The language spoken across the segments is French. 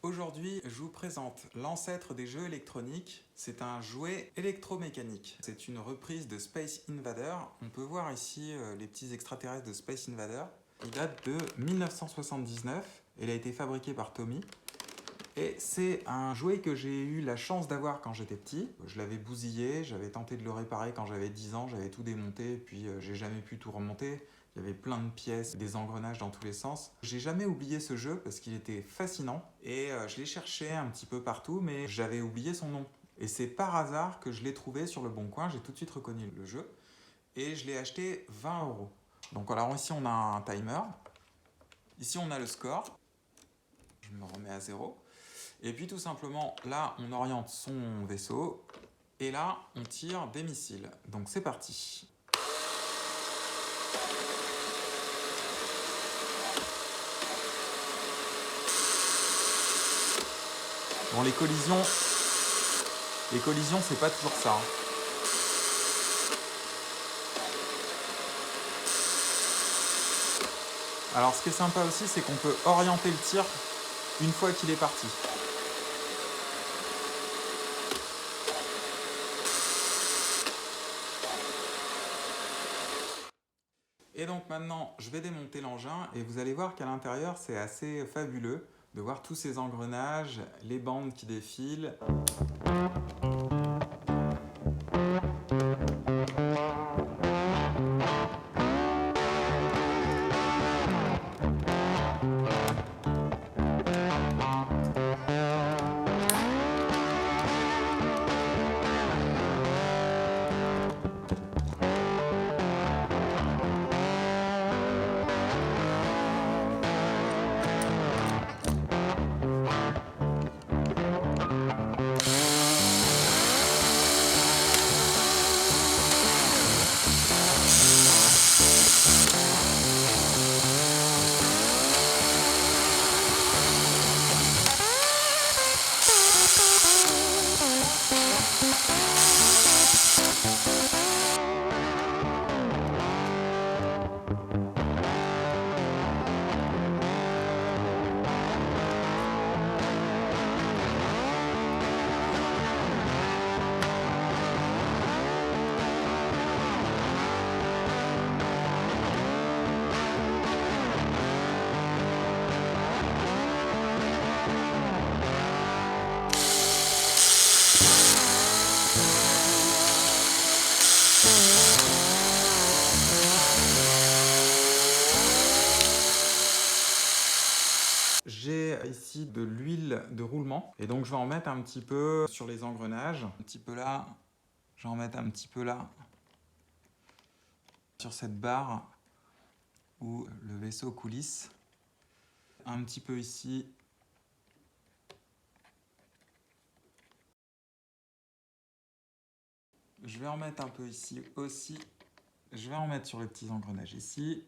Aujourd'hui, je vous présente l'ancêtre des jeux électroniques. C'est un jouet électromécanique. C'est une reprise de Space Invader. On peut voir ici les petits extraterrestres de Space Invader. Il date de 1979. Il a été fabriqué par Tommy. Et c'est un jouet que j'ai eu la chance d'avoir quand j'étais petit. Je l'avais bousillé, j'avais tenté de le réparer quand j'avais 10 ans, j'avais tout démonté, puis j'ai jamais pu tout remonter. Il y avait plein de pièces, des engrenages dans tous les sens. J'ai jamais oublié ce jeu parce qu'il était fascinant et je l'ai cherché un petit peu partout, mais j'avais oublié son nom. Et c'est par hasard que je l'ai trouvé sur le Bon Coin, j'ai tout de suite reconnu le jeu et je l'ai acheté 20 €. Donc alors ici on a un timer, ici on a le score, je me remets à 0. Et puis tout simplement, là, on oriente son vaisseau, et là, on tire des missiles. Donc c'est parti. Bon, les collisions, c'est pas toujours ça. Alors, ce qui est sympa aussi, c'est qu'on peut orienter le tir une fois qu'il est parti. Et donc maintenant, je vais démonter l'engin et vous allez voir qu'à l'intérieur, c'est assez fabuleux de voir tous ces engrenages, les bandes qui défilent. J'ai ici de l'huile de roulement et donc je vais en mettre un petit peu sur les engrenages, un petit peu là, je vais en mettre un petit peu là, sur cette barre où le vaisseau coulisse, un petit peu ici. Je vais en mettre un peu ici aussi, je vais en mettre sur les petits engrenages ici.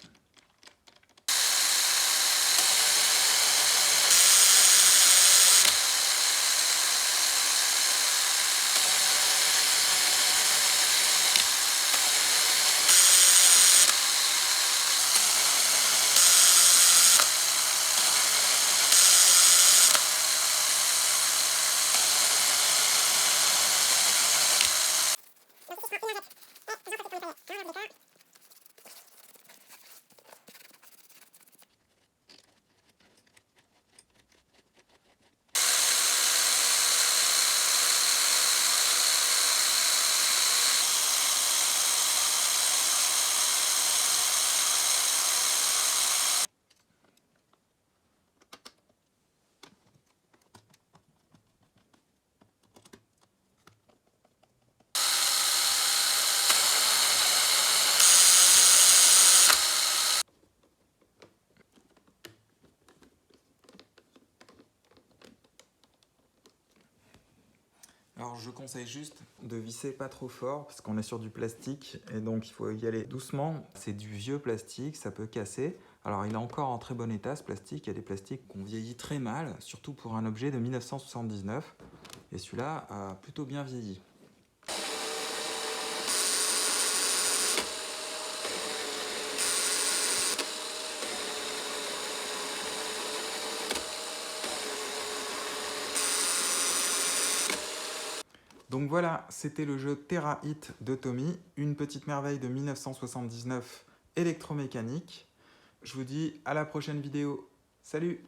Alors je conseille juste de visser pas trop fort parce qu'on est sur du plastique et donc il faut y aller doucement. C'est du vieux plastique, ça peut casser. Alors il est encore en très bon état ce plastique, il y a des plastiques qui ont vieilli très mal, surtout pour un objet de 1979 et celui-là a plutôt bien vieilli. Donc voilà, c'était le jeu Terra Hit de Tommy, une petite merveille de 1979 électromécanique. Je vous dis à la prochaine vidéo. Salut!